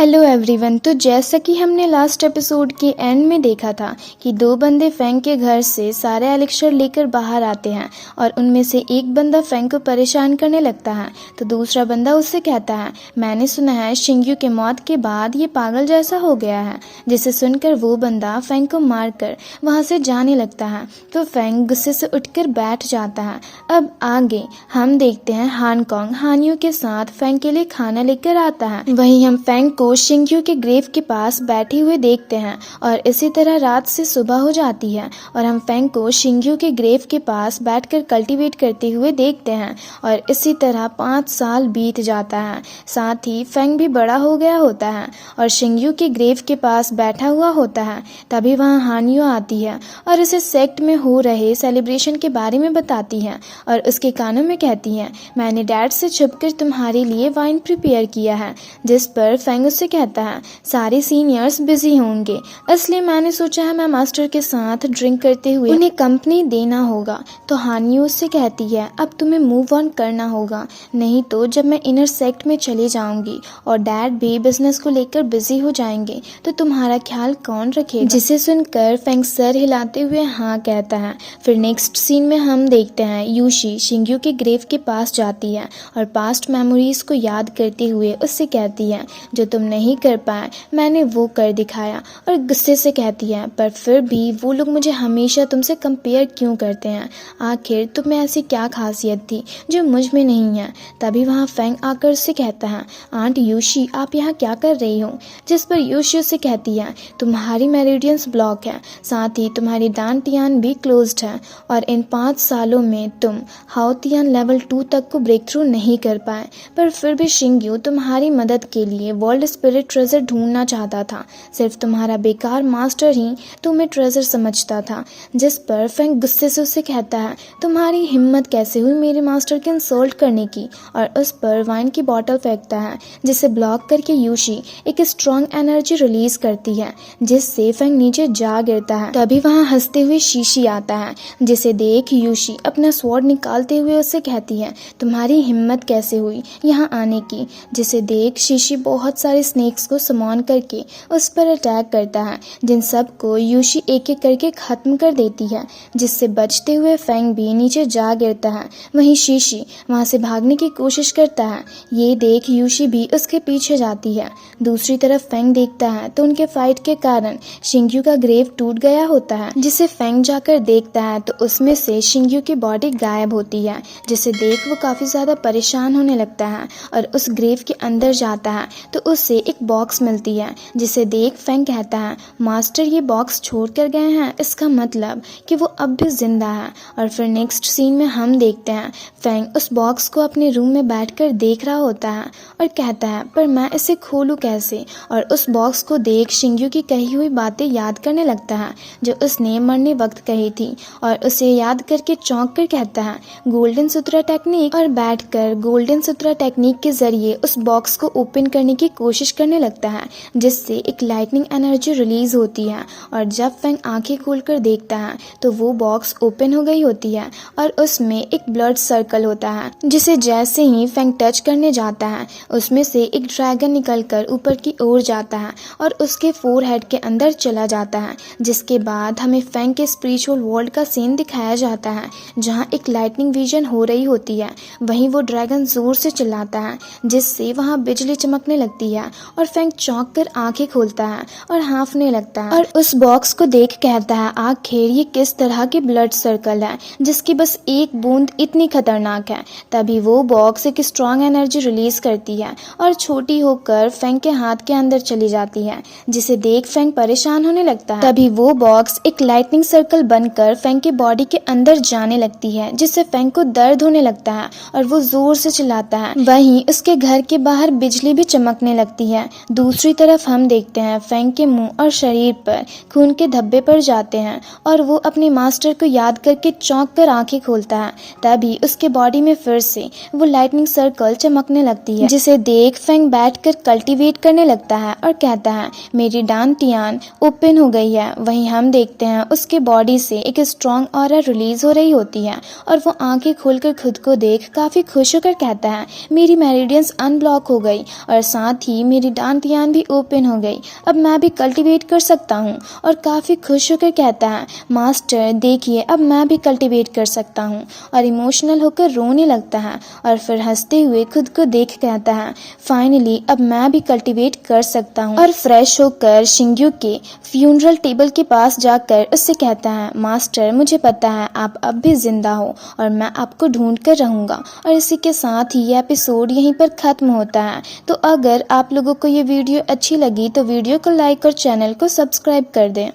Hello everyone. तो जैसा कि हमने लास्ट एपिसोड के एंड में देखा था कि दो बंदे फैंग के घर से सारे एलिक्सर लेकर बाहर आते हैं और उनमें से एक बंदा फैंग को परेशान करने लगता है तो दूसरा बंदा उससे कहता है, मैंने सुना है शिंग्यू के मौत के बाद ये पागल जैसा हो गया है। जिसे सुनकर वो बंदा फैंग को मारकर वहाँ से जाने लगता है तो फैंग गुस्से से उठकर बैठ जाता है। अब आगे हम देखते हैं हांगकांग हानियों के साथ फैंग के लिए खाना लेकर आता है। वहीं हम फैंग को शिंग्यू के ग्रेव के पास बैठे हुए देखते हैं और इसी तरह रात से सुबह हो जाती है और हम फैंग को शिंग्यू के ग्रेव के पास बैठकर कल्टीवेट करते हुए देखते हैं और इसी तरह 5 साल बीत जाता है। साथ ही फैंग भी बड़ा हो गया होता है और शिंग्यू के ग्रेव के पास बैठा हुआ होता है। तभी वहाँ हानियो आती है और उसे सेक्ट में हो रहे सेलिब्रेशन के बारे में बताती है और उसके कानों में कहती है, मैंने डैड से छुपकर तुम्हारे लिए वाइन प्रिपेयर किया है। जिस पर फैंग उससे कहता है, सारे सीनियर्स बिजी होंगे इसलिए मैंने सोचा है मैं मास्टर के साथ ड्रिंक करते हुए उन्हें कंपनी देना होगा। तो हानियो उससे कहती है, अब तुम्हें मूव ऑन करना होगा, नहीं तो जब मैं इनर सेक्ट में चली जाऊंगी और डैड भी बिजनेस को लेकर बिजी हो जाएंगे तो तुम्हारा ख्याल कौन रखेगा। जिसे सुनकर फैंग सर हिलाते हुए हाँ कहता है। फिर नेक्स्ट सीन में हम देखते हैं यूशी शिंग्यू के ग्रेव के पास जाती है और पास्ट मेमोरीज को याद करते हुए उससे कहती है, जो तुम नहीं कर पाए मैंने वो कर दिखाया। और गुस्से से कहती है, पर फिर भी वो लोग मुझे हमेशा तुमसे कंपेयर क्यों करते हैं, आखिर तुम में ऐसी क्या खासियत थी जो मुझ में नहीं है। तभी वहाँ फैंग आकर उससे कहता है, आंट यूशी आप यहाँ क्या कर रही हो। जिस पर यूशी उससे कहती है, तुम्हारी मेरिडियंस ब्लॉक है, साथ ही तुम्हारी दानटियान भी क्लोज्ड है और इन 5 सालों में तुम हाओतियान लेवल 2 तक को ब्रेक थ्रू नहीं कर पाए। पर फिर भी शिंग्यू तुम्हारी मदद के लिए वर्ल्ड स्पिरिट ट्रेजर ढूंढना चाहता था, सिर्फ तुम्हारा बेकार मास्टर ही तुम्हें ट्रेजर समझता था। जिस पर फैंग गुस्से से उससे कहता है, तुम्हारी हिम्मत कैसे हुई मेरे मास्टर की इंसल्ट करने की। और उस पर वाइन की बोतल फेंकता है जिसे ब्लॉक करके यूशी एक स्ट्रॉन्ग एनर्जी रिलीज करती है जिससे फैंग नीचे जा गिरता है। तभी वहाँ हंसते हुए शीशी आता है जिसे देख यूशी अपना स्वॉर्ड निकालते हुए उससे कहती है, तुम्हारी हिम्मत कैसे हुई यहाँ आने की। जिसे देख शीशी बहुत सारे स्नेक्स को समॉन करके उस पर अटैक करता है जिन सब को यूशी एक एक करके खत्म कर देती है जिससे बचते हुए फैंग भी नीचे जा गिरता है। वहीं शीशी वहां से भागने की कोशिश करता है, ये देख यूशी भी उसके पीछे जाती है। दूसरी तरफ फैंग देखता है तो उनके फाइट के कारण शिंग्यू का ग्रेव टूट गया होता है जिसे फैंग जाकर देखता है तो उसमें से शिंग्यू की बॉडी गायब होती है। जिसे देख वो काफी ज्यादा परेशान होने लगता है और उस ग्रेव के अंदर जाता है तो उससे एक बॉक्स मिलती है जिसे देख फैंग कहता है, मास्टर ये बॉक्स छोड़ कर गए हैं, इसका मतलब कि वो अब भी जिंदा है। और फिर नेक्स्ट सीन में हम देखते हैं फैंग उस बॉक्स को अपने रूम में बैठकर देख रहा होता है और कहता है, पर मैं इसे खोलूं कैसे। और उस बॉक्स को देख शिंग्यू की कही हुई बातें याद करने लगता है जो उसने मरने वक्त कही थी और उसे याद करके चौंक कर कहता है, गोल्डन सूत्रा टेक्निक। और बैठकर गोल्डन सूत्रा टेक्निक के जरिए उस बॉक्स को ओपन करने की कोशिश करने लगता है जिससे एक लाइटनिंग एनर्जी रिलीज होती है। और जब फैंग आंखें खोलकर देखता है तो वो बॉक्स ओपन हो गई होती है और उसमें एक ब्लड सर्कल होता है जिसे जैसे ही फैंग टच करने जाता है उसमें से एक ड्रैगन निकलकर ऊपर की ओर जाता है और उसके फोरहेड के अंदर चला जाता है। जिसके बाद हमें फैंग के स्पिरिचुअल वर्ल्ड का सीन दिखाया जाता है जहाँ एक लाइटनिंग विजन हो रही होती है। वहीं वो ड्रैगन जोर से चिल्लाता है जिससे वहाँ बिजली चमकने लगती है और फैंग चौंक कर आंखें खोलता है और हाँफने लगता है और उस बॉक्स को देख कहता है, आखिर ये किस तरह की ब्लड सर्कल है जिसकी बस एक बूंद इतनी खतरनाक है। तभी वो बॉक्स एक स्ट्रॉन्ग एनर्जी रिलीज करती है और छोटी होकर फैंग के हाथ के अंदर चली जाती है जिसे देख फैंग परेशान होने लगता है। तभी वो बॉक्स एक लाइटनिंग सर्कल बनकर फैंग की बॉडी के अंदर जाने लगती है जिससे फैंग को दर्द होने लगता है और वो जोर से चिल्लाता है। वहीं उसके घर के बाहर बिजली भी चमकने लगती है। दूसरी तरफ हम देखते हैं फैंग के मुंह और शरीर पर खून के धब्बे पड़ जाते हैं और वो अपने मास्टर को याद करके चौंक कर आंखें खोलता है। तभी उसके बॉडी में फिर से वो लाइटनिंग सर्कल चमकने लगती है जिसे देख फैंग बैठकर कल्टीवेट करने लगता है और कहता है, मेरी दानटियान ओपन हो गई है। वहीं हम देखते हैं उसके बॉडी से एक स्ट्रॉन्ग ऑरा रिलीज हो रही होती है और वो आंखें खोलकर खुद को देख काफी खुश होकर कहता है, मेरी मेरिडियंस अनब्लॉक हो गई और साथ ही मेरी दांतियान भी ओपन हो गई, अब मैं भी कल्टीवेट कर सकता हूँ। और काफ़ी खुश होकर कहता है, मास्टर देखिए अब मैं भी कल्टीवेट कर सकता हूँ। और इमोशनल होकर रोने लगता है और फिर हंसते हुए खुद को देख कहता है, फाइनली अब मैं भी कल्टीवेट कर सकता हूँ। और फ्रेश होकर शिंग्यू के फ्यूनरल टेबल के पास जाकर उससे कहता है, मास्टर मुझे पता है आप अब भी जिंदा हो और मैं आपको ढूंढ कर रहूँगा। और इसी के साथ ही ये एपिसोड यहीं पर ख़त्म होता है। तो अगर आप लोगों को ये वीडियो अच्छी लगी तो वीडियो को लाइक और चैनल को सब्सक्राइब कर दें।